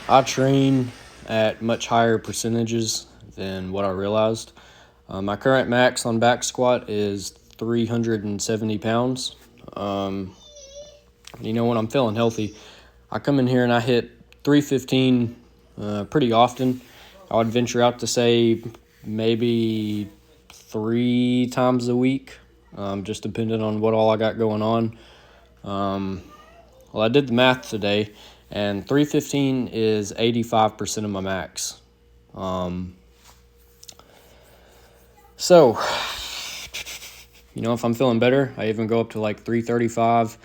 I train at much higher percentages than what I realized. My current max on back squat is 370 pounds. Um, when I'm feeling healthy, I come in here and I hit 315 pretty often. I would venture out to say maybe 3 times a week, just depending on what all I got going on. Well, I did the math today, and 315 is 85% of my max. So, if I'm feeling better, I even go up to like 335.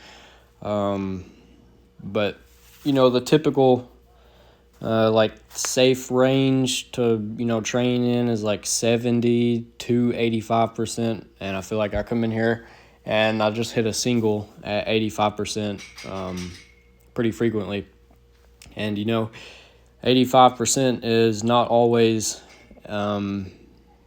But, the typical safe range to, train in is like 70 to 85%. And I feel like I come in here and I just hit a single at 85% pretty frequently. And, 85% is not always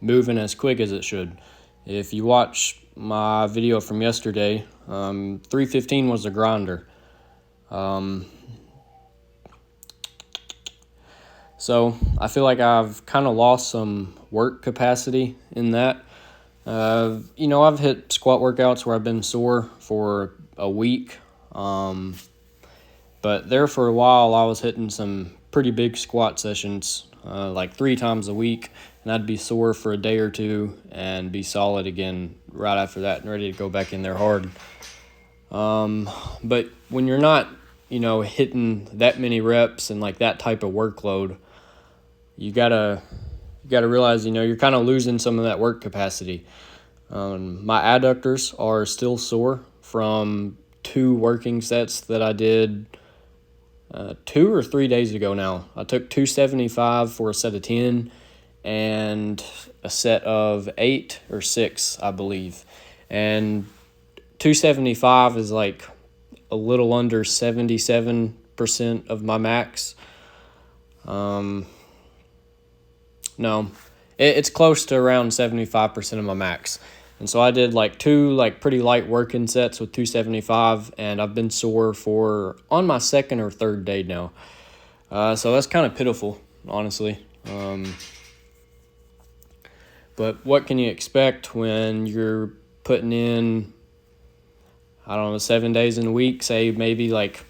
moving as quick as it should. If you watch my video from yesterday, 315 was a grinder. So I feel like I've kind of lost some work capacity in that. I've hit squat workouts where I've been sore for a week. But there for a while, I was hitting some pretty big squat sessions, like 3 times a week, and I'd be sore for a day or two and be solid again right after that and ready to go back in there hard. But when you're not, hitting that many reps and like that type of workload, you gotta realize, you're kind of losing some of that work capacity. My adductors are still sore from 2 working sets that I did 2 or 3 days ago now. I took 275 for a set of 10 and a set of 8 or 6, I believe. And 275 is like a little under 77% of my max. No, it's close to around 75% of my max. And so I did like 2 pretty light working sets with 275, and I've been sore for on my 2nd or 3rd day now. So that's kind of pitiful, honestly. But what can you expect when you're putting in, 7 days in a week, say maybe like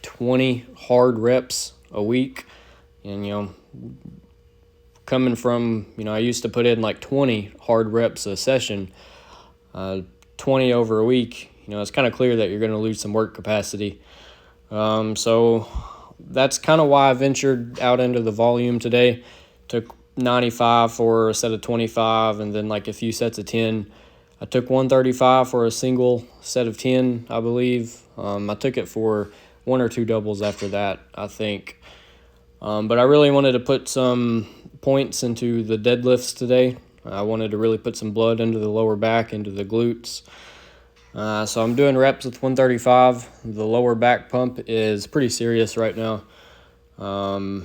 20 hard reps a week, and, coming from, I used to put in like 20 hard reps a session, 20 over a week, it's kind of clear that you're going to lose some work capacity. So that's kind of why I ventured out into the volume today. Took 95 for a set of 25 and then like a few sets of 10. I took 135 for a single set of 10, I believe. I took it for 1 or 2 doubles after that, I think. But I really wanted to put some points into the deadlifts today. I wanted to really put some blood into the lower back, into the glutes. So I'm doing reps with 135. The lower back pump is pretty serious right now. I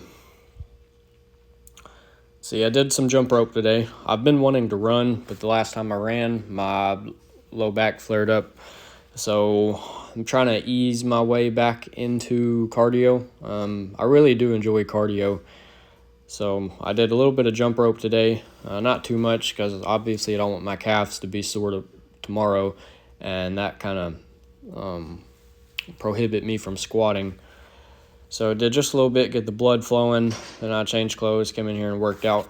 did some jump rope today. I've been wanting to run, but the last time I ran, my low back flared up. So I'm trying to ease my way back into cardio. I really do enjoy cardio. So I did a little bit of jump rope today, not too much because obviously I don't want my calves to be sore tomorrow, and that kind of prohibit me from squatting. So I did just a little bit, get the blood flowing, then I changed clothes, came in here and worked out.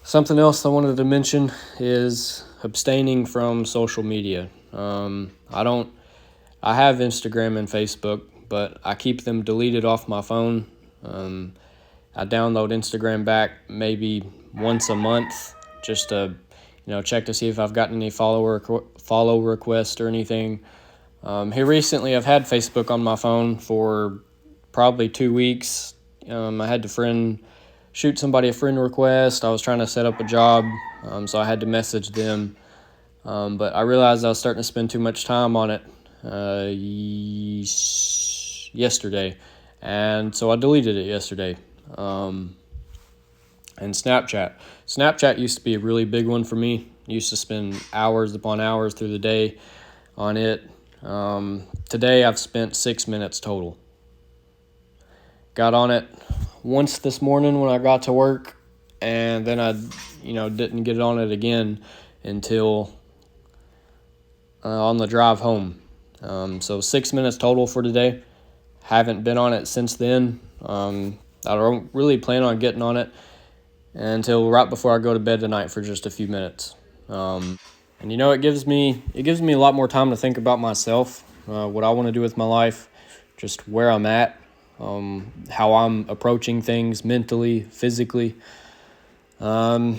Something else I wanted to mention is abstaining from social media. I have Instagram and Facebook, but I keep them deleted off my phone. I download Instagram back maybe once a month just to, check to see if I've gotten any follow requests or anything. Here recently, I've had Facebook on my phone for probably 2 weeks. I had to shoot somebody a friend request. I was trying to set up a job, so I had to message them. But I realized I was starting to spend too much time on it yesterday, and so I deleted it yesterday. And Snapchat used to be a really big one for me. I used to spend hours upon hours through the day on it. Today I've spent 6 minutes total. Got on it once this morning when I got to work, and then I, didn't get on it again until on the drive home. So 6 minutes total for today. Haven't been on it since then. I don't really plan on getting on it until right before I go to bed tonight for just a few minutes. And it gives me a lot more time to think about myself, what I want to do with my life, just where I'm at, how I'm approaching things mentally, physically. I'm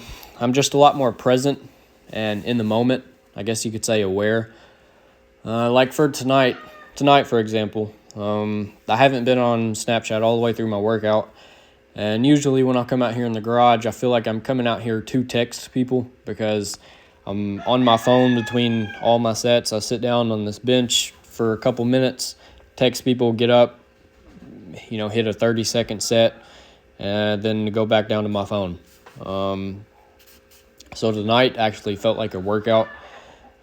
just a lot more present and in the moment. I guess you could say aware. Like for tonight, for example, I haven't been on Snapchat all the way through my workout. And usually when I come out here in the garage, I feel like I'm coming out here to text people because I'm on my phone between all my sets. I sit down on this bench for a couple minutes, text people, get up, hit a 30-second set, and then go back down to my phone. So tonight actually felt like a workout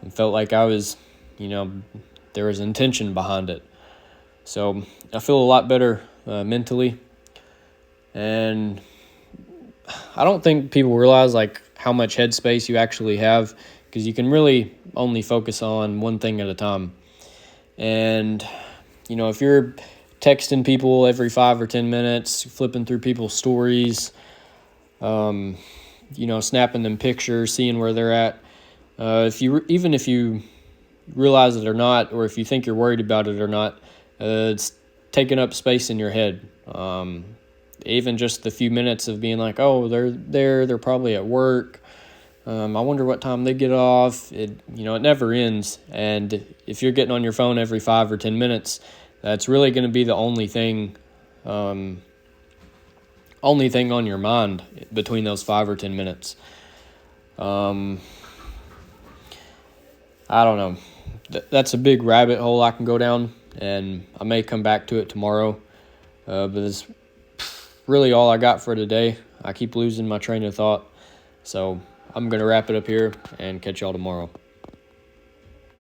and felt like I was, there was intention behind it. So I feel a lot better mentally. And I don't think people realize how much headspace you actually have, because you can really only focus on one thing at a time. And if you're texting people every 5 or 10 minutes, flipping through people's stories, snapping them pictures, seeing where they're at, if you realize it or not, or if you think you're worried about it or not, it's taking up space in your head. Even just the few minutes of being like, oh, they're probably at work. I wonder what time they get off. It never ends. And if you're getting on your phone every 5 or 10 minutes, that's really going to be the only thing on your mind between those 5 or 10 minutes. I don't know. That's a big rabbit hole I can go down, and I may come back to it tomorrow. But it's really all I got for today. I keep losing my train of thought. So I'm going to wrap it up here and catch y'all tomorrow.